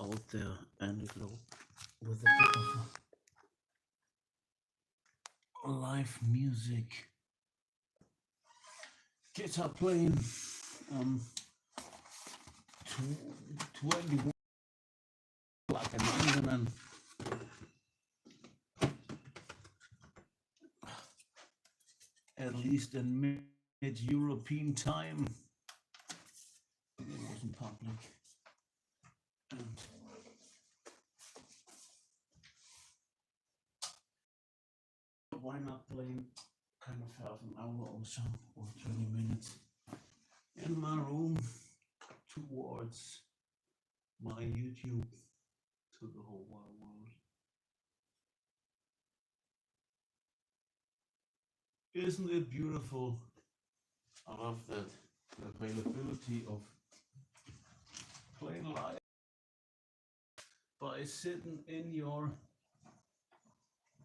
out there and with a bit of live music, guitar playing on 21 like an Iron at least in mid-European time. It wasn't public. And why not playing kind of half an hour or so, or 20 minutes in my room towards my YouTube to the whole wide world. Isn't it beautiful? I love that availability of playing live by sitting in your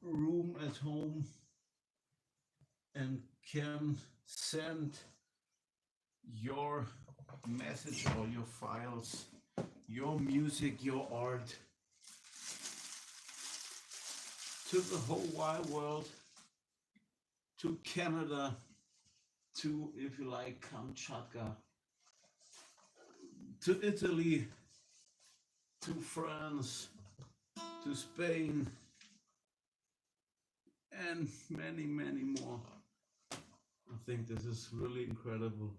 room at home and can send your message or your files, your music, your art to the whole wide world, to Canada, to, if you like, Kamchatka, to Italy, to France, to Spain, and many, many more. I think this is really incredible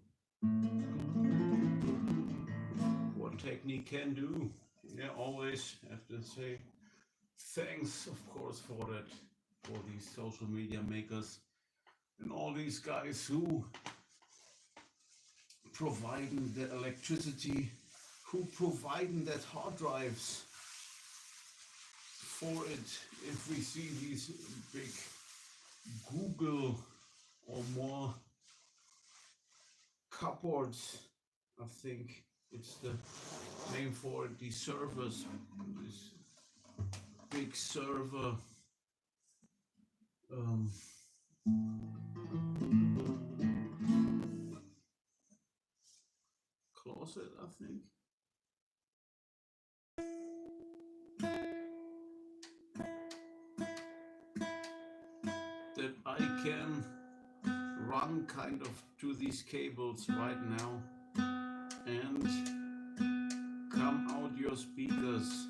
what technique can do. Yeah, always have to say thanks, of course, for that, for these social media makers and all these guys who providing the electricity, who providing that hard drives for it. If we see these big Google or more cupboards, I think it's the name for it, these servers, this big server closet, I think. That I can run kind of to these cables right now and come out your speakers.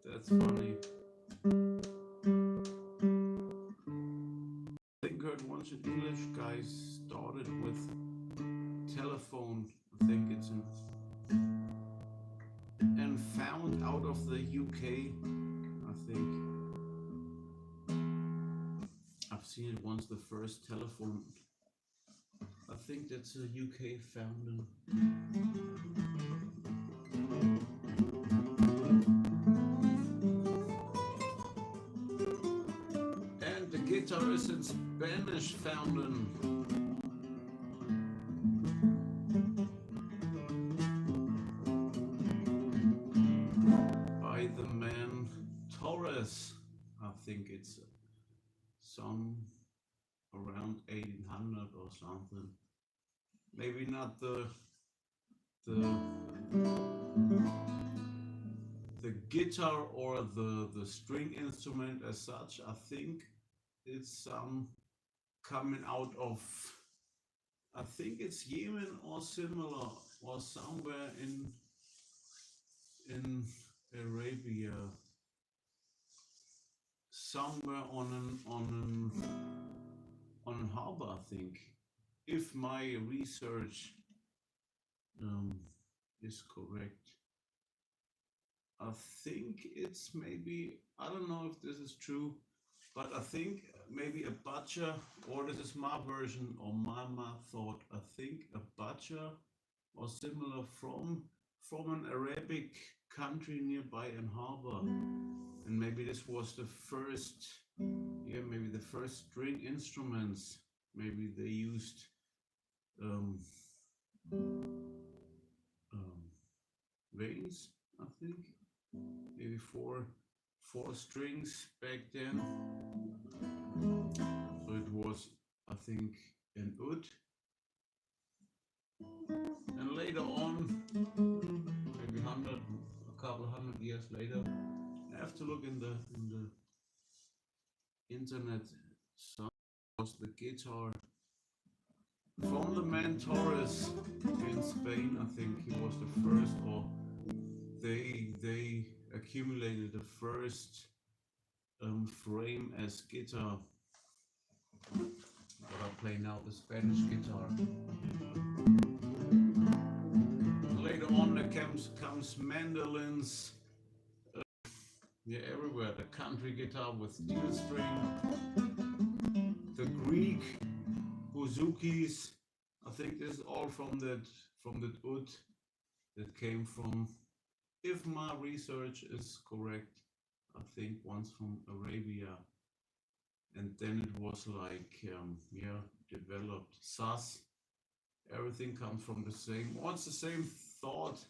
That's funny. I think heard once an English guy started with telephone, I think it's in, and found out of the UK, I think. I've seen it once, the first telephone. I think that's a UK founding. And the guitar is in Spanish founding. By the man Torres. I think it's some around 1800 or something. Maybe not the guitar or the string instrument as such. I think it's some coming out of, I think it's Yemen or similar, or somewhere in Arabia, somewhere on an harbor, I think, if my research is correct. I think it's maybe, I don't know if this is true, but I think maybe a butcher, or this is my version or my thought, I think a butcher or similar from an Arabic country nearby an harbor. And maybe this was the first, yeah, maybe the first string instruments. Maybe they used veins, I think. Maybe four strings back then. So it was, I think, an oud. And later on, the internet. Some was the guitar from the man Torres in Spain. I think he was the first, or they accumulated the first frame as guitar. But I play now the Spanish guitar. Later on there comes mandolins, yeah, everywhere. The country guitar with steel string, the Greek bouzoukis. I think this is all from that oud that came from, if my research is correct, I think once from Arabia, and then it was like yeah, developed. Saz, everything comes from the same. Well, it's the same thought,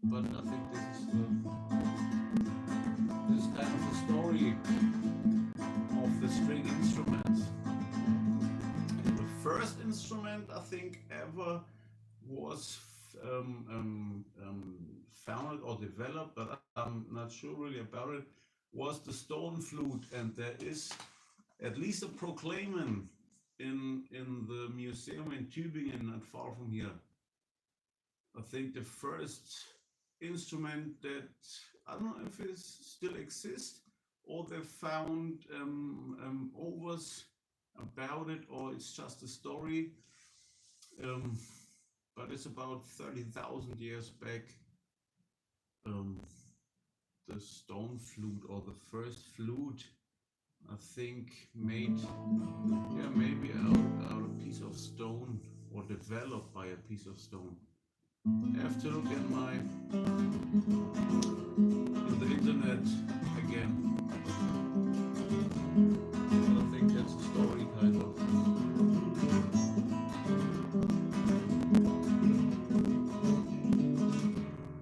but I think this is kind of the story of the string instruments. And the first instrument I think ever was founded or developed, but I'm not sure really about it, was the stone flute. And there is at least a proclaiming in the museum in Tübingen, not far from here. I think the first instrument that, I don't know if it still exists or they found overs about it, or it's just a story. But it's about 30,000 years back. The stone flute, or the first flute, I think made, yeah, maybe out a piece of stone, or developed by a piece of stone. I have to look at the internet again. But I think that's a story kind of.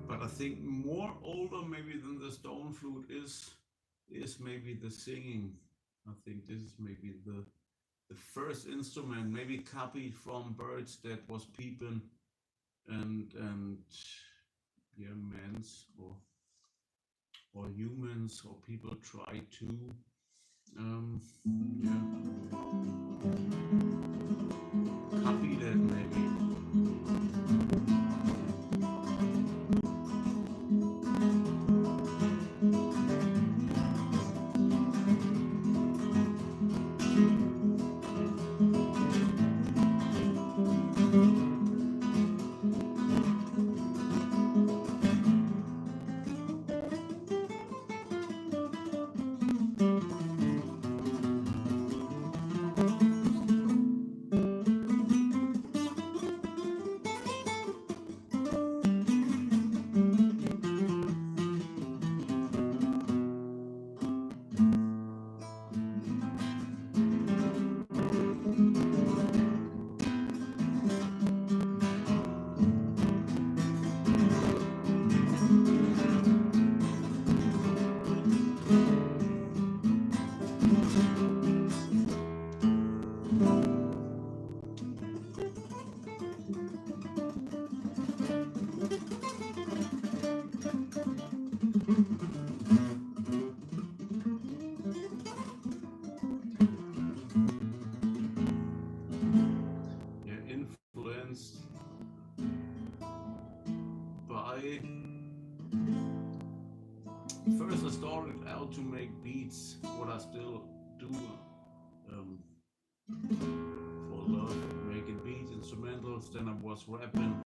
But I think more older maybe than the stone flute is maybe the singing. I think this is maybe the first instrument, maybe copied from birds that was peeping, and yeah, mans or humans or people try to yeah, copy that maybe. First I started out to make beats, what I still do for love, making beats, instrumentals. Then I was rapping,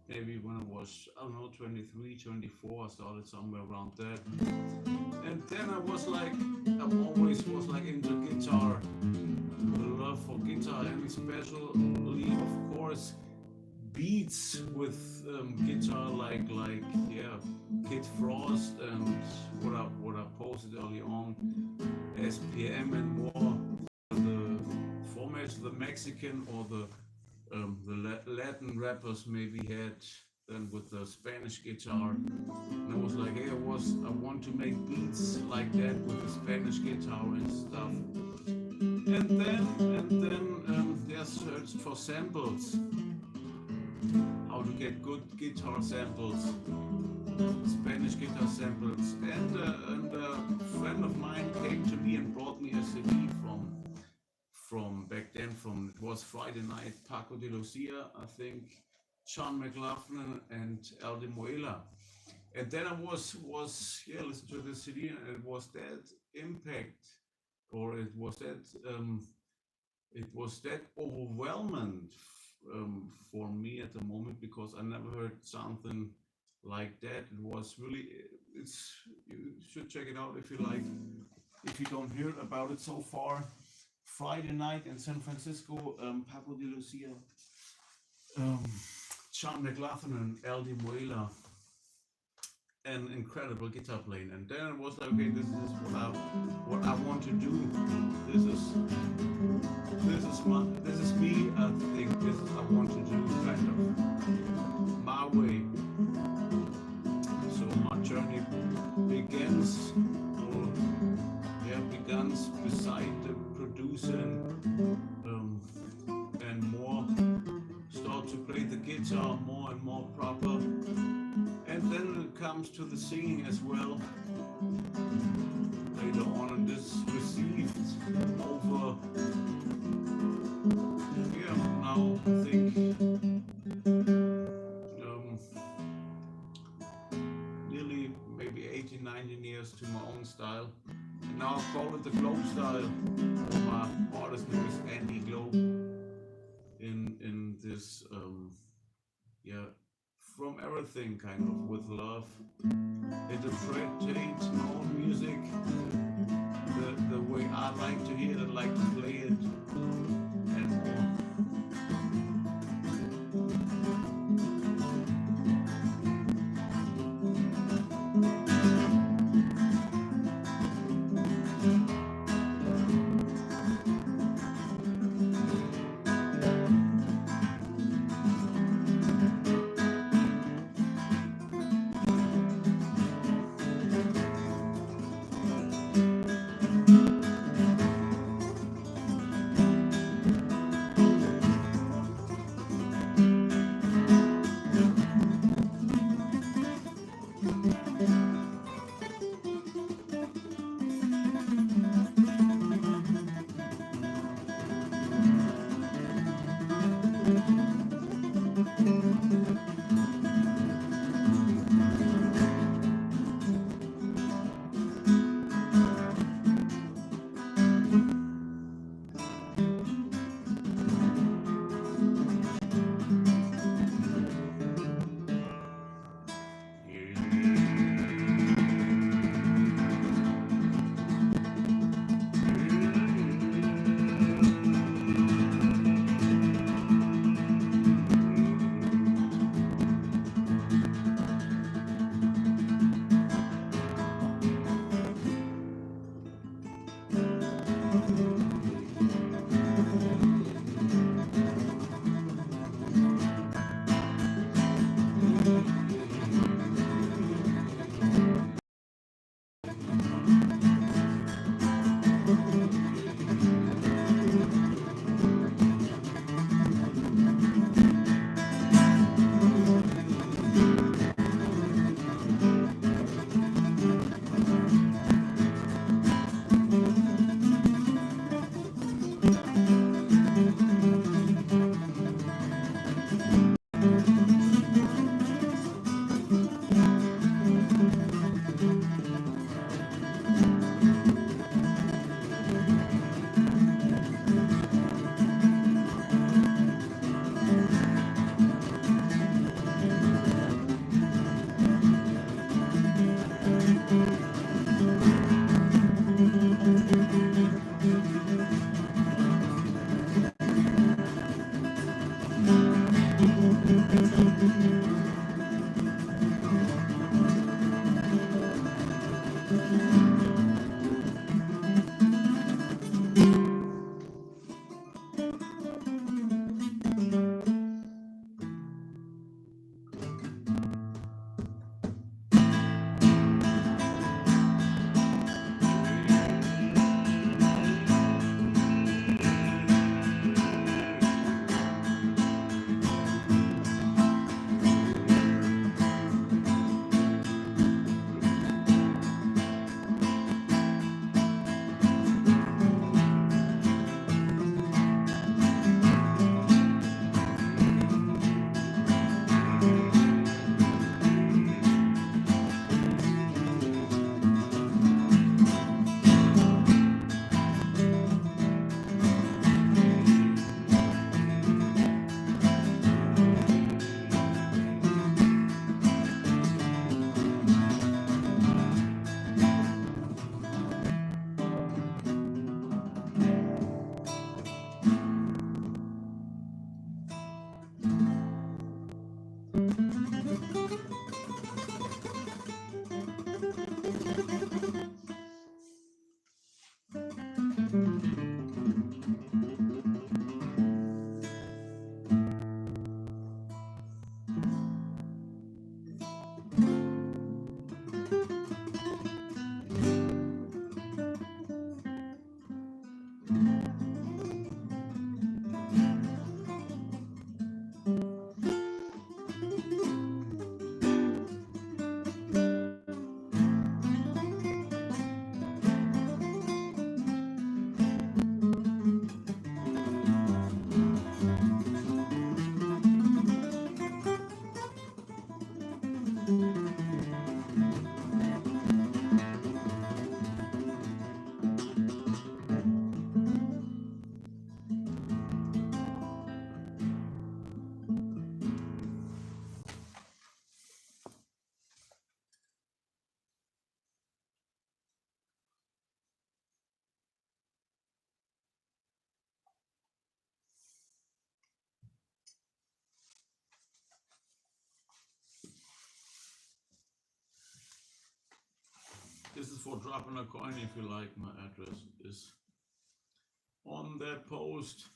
maybe when I was, I don't know, 23, 24, I started somewhere around that. And then I was like, I always was like into guitar, the love for guitar, and especially, of course, beats with guitar, like yeah, Kid Frost and what I posted early on, SPM and more, the formats, the Mexican or the Latin rappers maybe had, then with the Spanish guitar. And I was like, hey, I want to make beats like that with the Spanish guitar and stuff. And then they searched for samples, how to get good guitar samples. Spanish guitar samples. And a friend of mine came to me and brought me a CD from back then. From it was Friday Night, Paco de Lucia, I think, John McLaughlin and El de Muela. And then I was yeah, listen to the CD, and it was that impact, or it was that overwhelming for me at the moment, because I never heard something like that. It was really, it's, you should check it out if you like, if you don't hear about it so far. Friday Night in San Francisco, Paco de Lucia, um, John McLaughlin and El de Muela, an incredible guitar playing. And then it was like, okay, this is what I want to do. This is me. I think this is I want to do, kind of my way. So my journey begins, or yeah, begins beside the producing, and more start to play the guitar more and more proper. And then it comes to the singing as well. Later on, and this received over, yeah, now I think nearly maybe 18, 19 years to my own style. And now I call it the Globe style. My artist name is Andy Globe. In this, yeah, from everything, kind of with love, interpretate my own music the way I like to hear it, like to play it, and more. This is for dropping a coin if you like. My address is on that post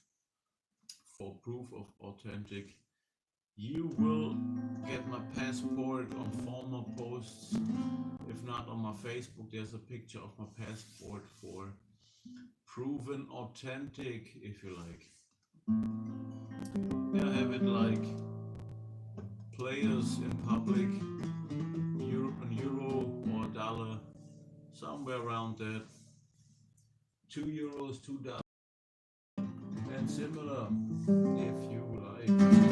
for proof of authentic. You will get my passport on former posts. If not on my Facebook, there's a picture of my passport for proven authentic, if you like. I have it like players in public, euro or dollar, somewhere around that. €2, $2, and similar, if you like.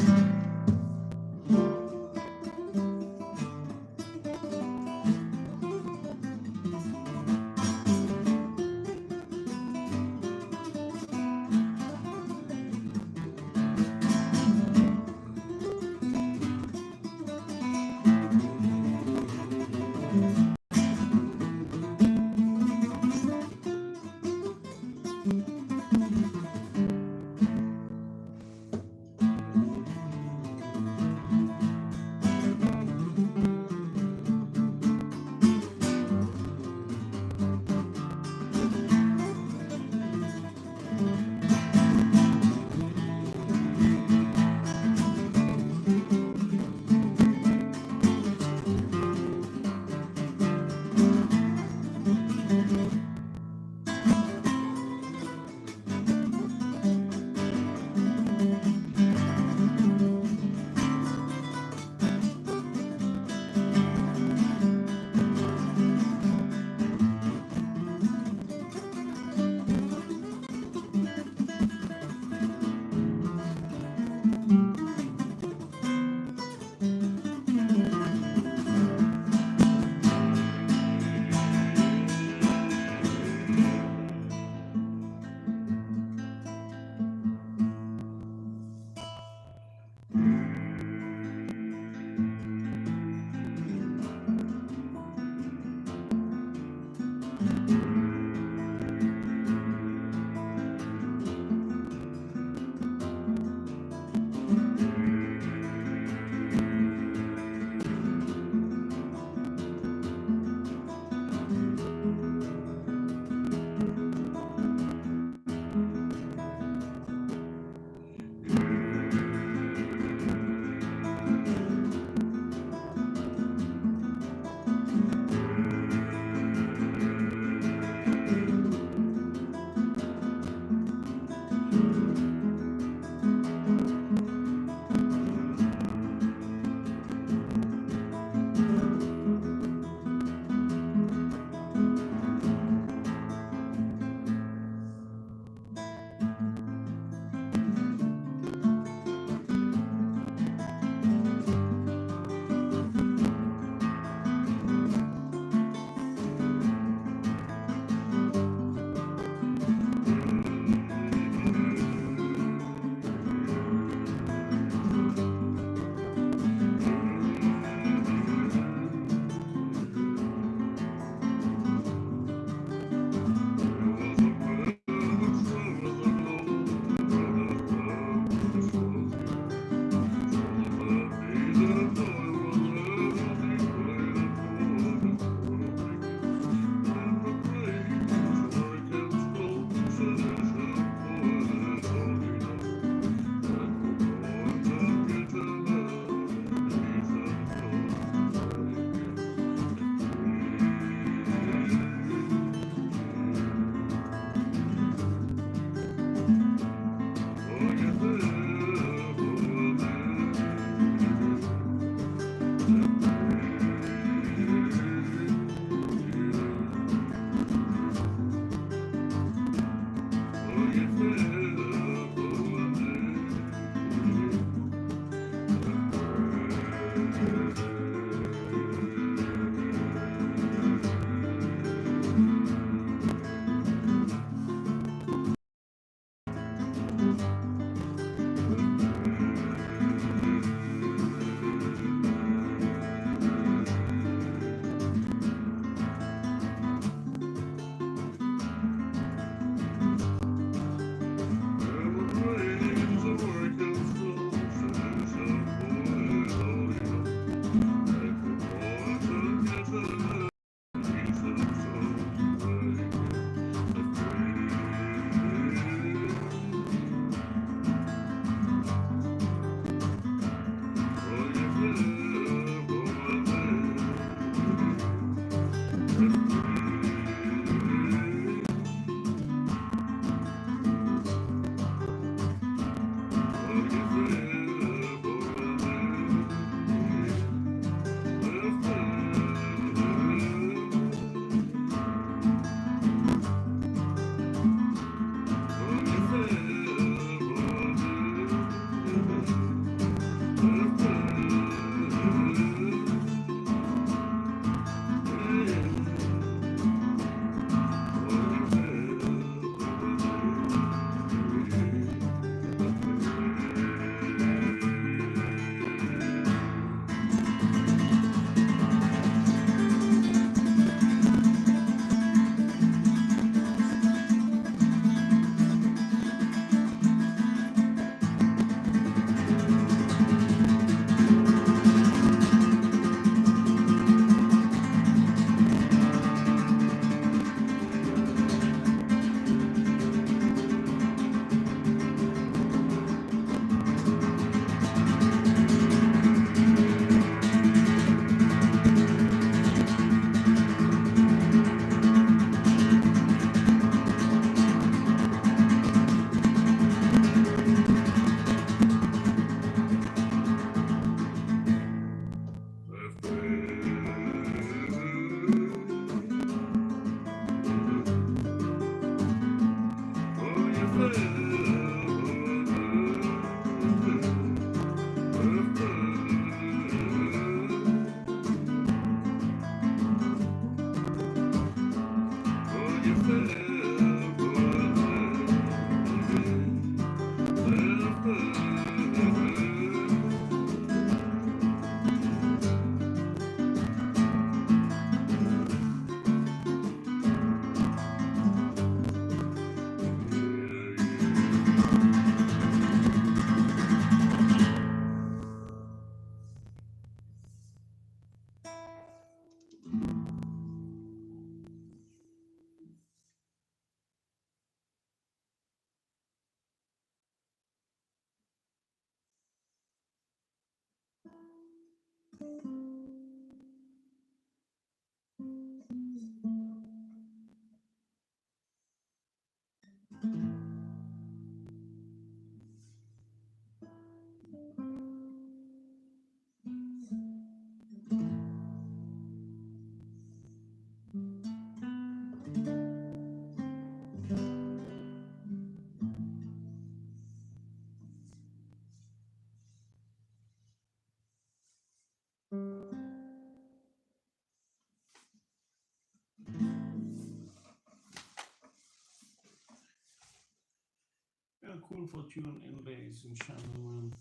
Yeah, cool for tune in, ladies and gentlemen.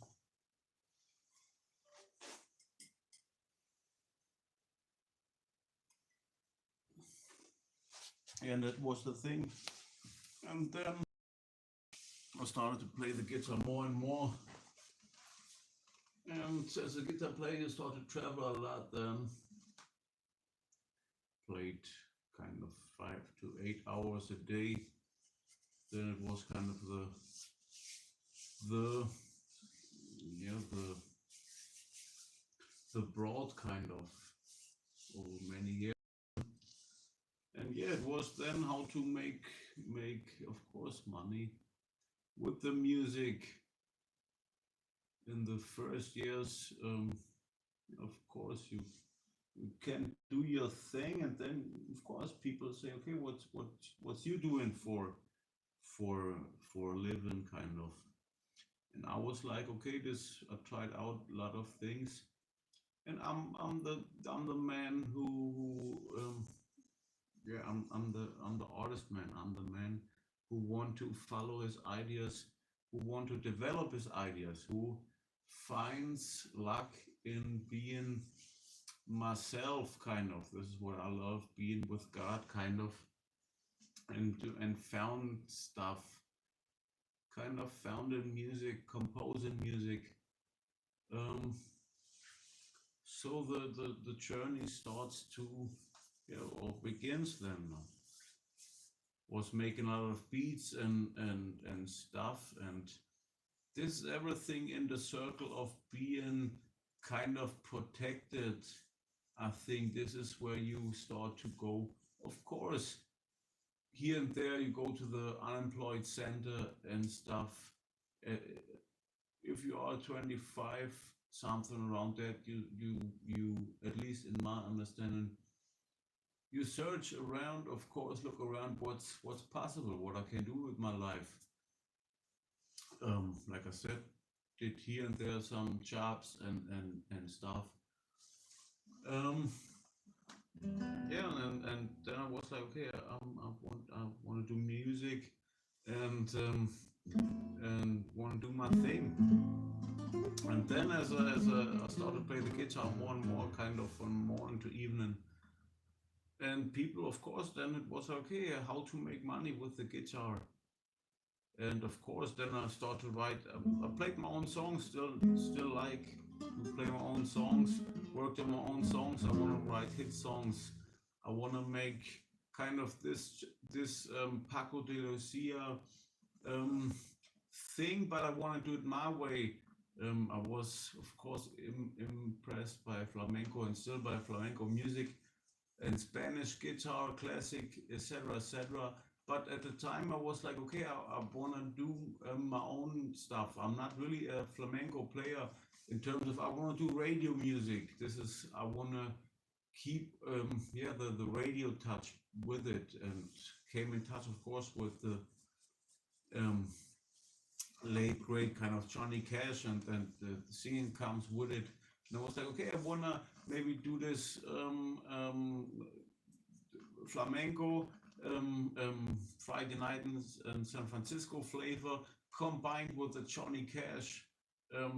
And that was the thing. And then I started to play the guitar more and more. And as a guitar player, you start to travel a lot then. Played kind of 5 to 8 hours a day. Then it was kind of the broad kind of over many years. And yeah, it was then how to make of course money with the music. In the first years, of course you can do your thing, and then of course people say, okay, what's you doing for a living, kind of. And I was like, okay, I tried out a lot of things, and I'm the man who yeah, I'm the artist man. I'm the man who want to follow his ideas, who want to develop his ideas, who finds luck in being myself, kind of. This is what I love, being with God, kind of, and found stuff, kind of found in music, composing music. So the journey starts to, or begins then. Was making a lot of beats and stuff, and this is everything in the circle of being kind of protected. I think this is where you start to go. Of course, here and there you go to the unemployed center and stuff. If you are 25, something around that, you at least in my understanding, you search around, of course, look around what's possible, what I can do with my life. Like I said, did here and there some jobs and stuff. Yeah, and then I was like, okay, I want to do music, and want to do my thing. And then as I started playing the guitar more and more, kind of from morning to evening. And people, of course, then it was okay, how to make money with the guitar. And of course, then I started to write. I played my own songs, still like to play my own songs, worked on my own songs. I want to write hit songs. I want to make kind of this Paco de Lucia thing, but I want to do it my way. I was, of course, impressed by flamenco and still by flamenco music and Spanish guitar, classic, etc., etc. But at the time, I was like, okay, I want to do my own stuff. I'm not really a flamenco player in terms of I want to do radio music. I want to keep the radio touch with it, and came in touch, of course, with the late great kind of Johnny Cash, and the singing comes with it. And I was like, okay, I wanna maybe do this flamenco Friday night in San Francisco flavor combined with the Johnny Cash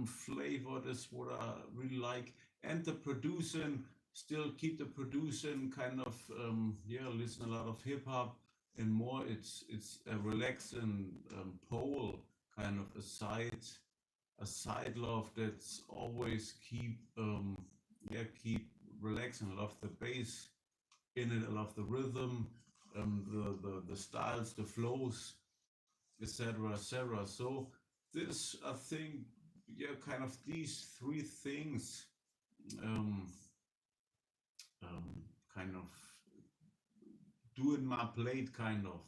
flavor. That's what I really like, and the producing. Still keep the producing kind of listen a lot of hip hop and more. It's a relaxing pole, kind of a side love that's always keep relaxing. I love the bass in it. I love the rhythm, the styles, the flows, etc., etc. So this, I think, kind of these three things um, kind of doing my plate kind of,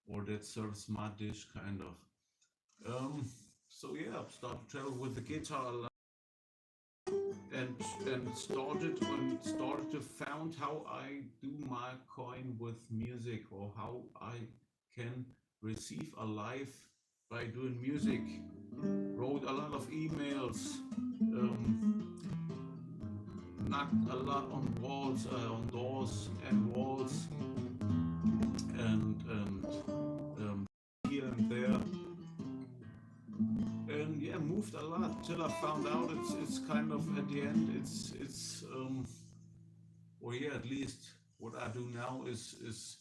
or that serves my dish kind of. So yeah, I've started to travel with the guitar a lot, and started to found how I do my coin with music, or how I can receive a life by doing music. Wrote a lot of emails, knocked a lot on walls, on doors and walls, and here and there, and yeah, moved a lot till I found out it's kind of at the end it's or yeah, at least what I do now is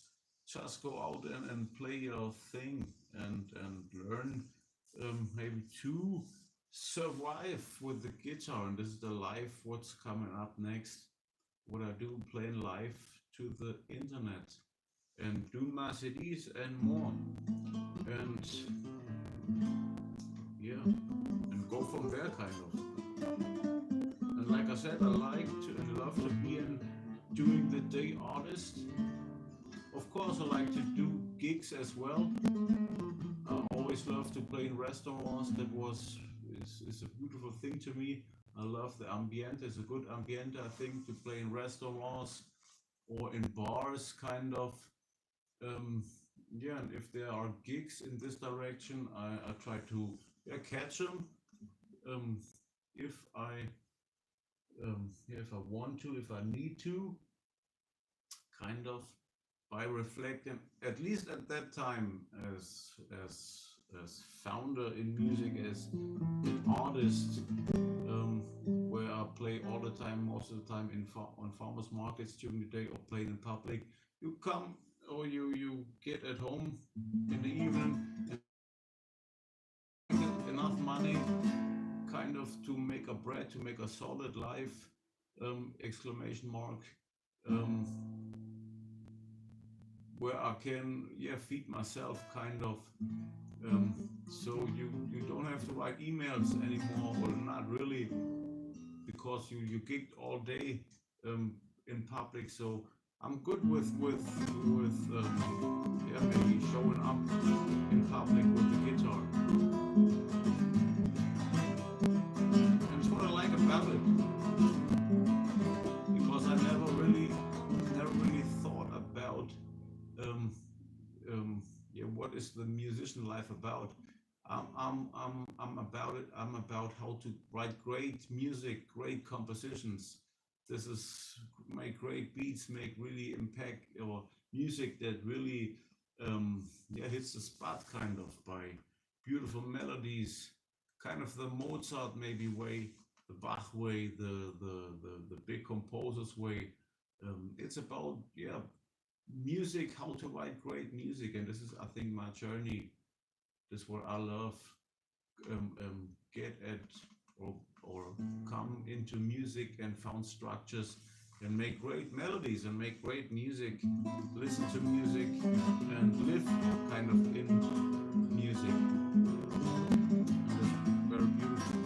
just go out and play your thing, and learn, maybe to survive with the guitar. And this is the life what's coming up next. What I do, playing live to the internet and do my CDs and more. And yeah, and go from there kind of. And like I said, I like to and love to be in during the day artist. Of course, I like to do gigs as well. I always love to play in restaurants. That was is a beautiful thing to me. I love the ambient. It's a good ambient, I think, to play in restaurants or in bars, kind of. Um, yeah, and if there are gigs in this direction, I try to, yeah, catch them. Um, if I yeah, if I want to, if I need to, kind of, by reflecting, at least at that time, as founder in music, as an artist, where I play all the time, most of the time on farmers markets during the day, or playing in public. You come, or you get at home in the evening and get enough money, kind of, to make a bread, to make a solid life, exclamation mark, um, where I can, yeah, feed myself, kind of. So you don't have to write emails anymore, or not really, because you gigged all day, in public. So I'm good with yeah, maybe showing up in public with the guitar. And it's what I like about it, because I never really thought about, um, yeah, what is the musician life about. I'm about it. I'm about how to write great music, great compositions. This is, make great beats, make really impact, or music that really, yeah, hits the spot, kind of, by beautiful melodies, kind of the Mozart maybe way, the Bach way, the big composers way. It's about, yeah, music, how to write great music, and this is, I think, my journey. This is what I love, get at, or come into music and found structures and make great melodies and make great music, listen to music and live, kind of, in music. And it's very beautiful.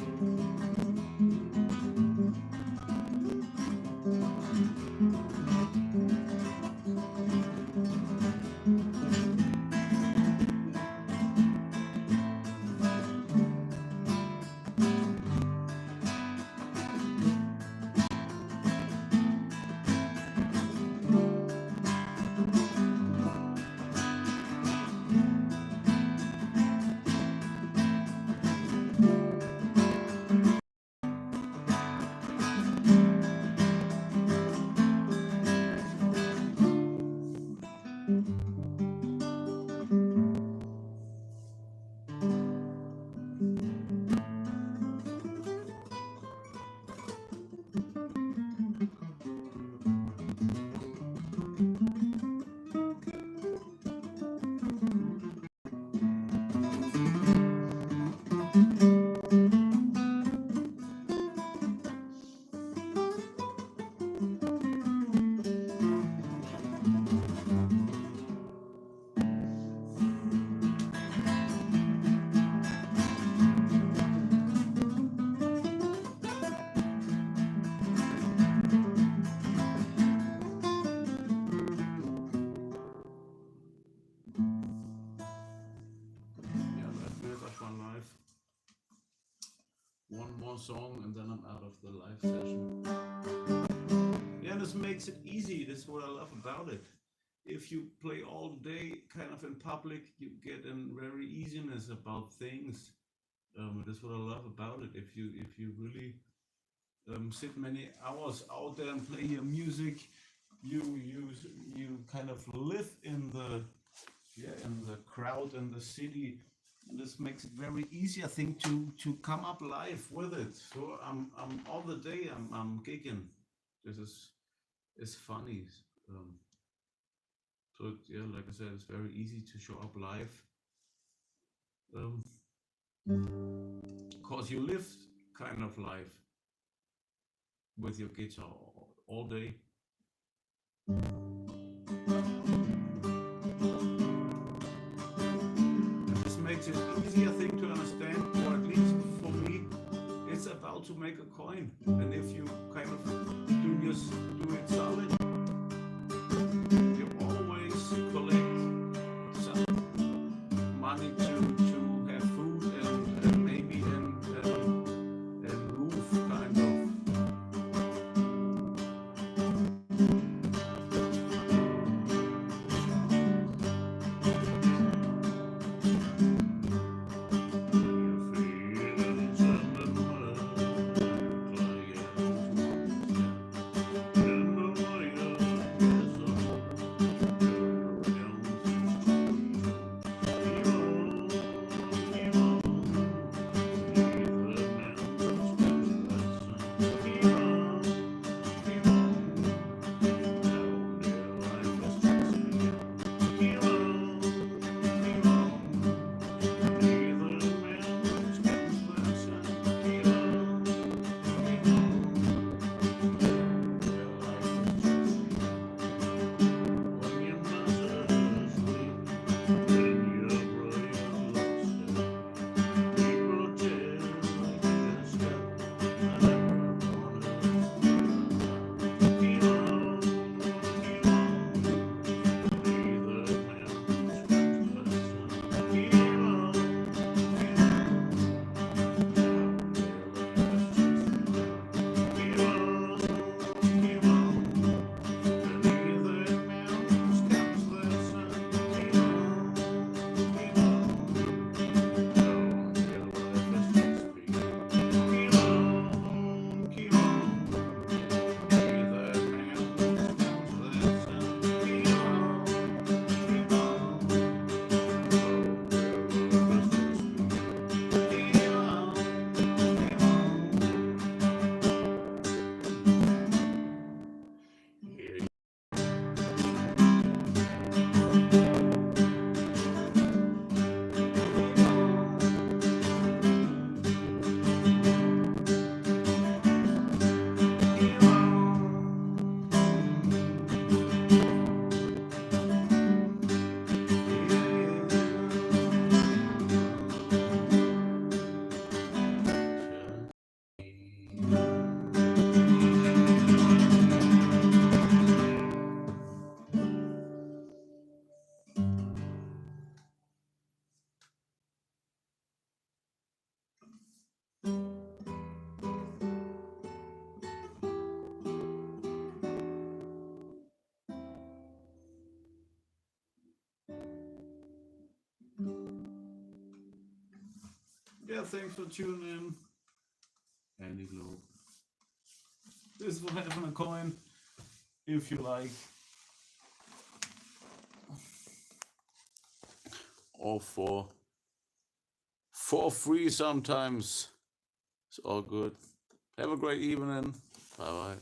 more song and then I'm out of the live session. Yeah, this makes it easy. This is what I love about it. If you play all day kind of in public, you get a very easiness about things. That's what I love about it. If you really sit many hours out there and play your music, you kind of live in the crowd in the city. And this makes it very easy, I think, to come up live with it. So I'm all the day I'm gigging. This is funny. So yeah, like I said, it's very easy to show up live. Cause you live kind of live with your guitar all day. This makes it easy, I think, to understand, or at least for me, it's about to make a coin. And if you kind of do it solid, you always collect some money to have food and maybe and roof kind of. Yeah, thanks for tuning in. Andy Globe. This is for having a coin, if you like. Or for free sometimes. It's all good. Have a great evening. Bye bye.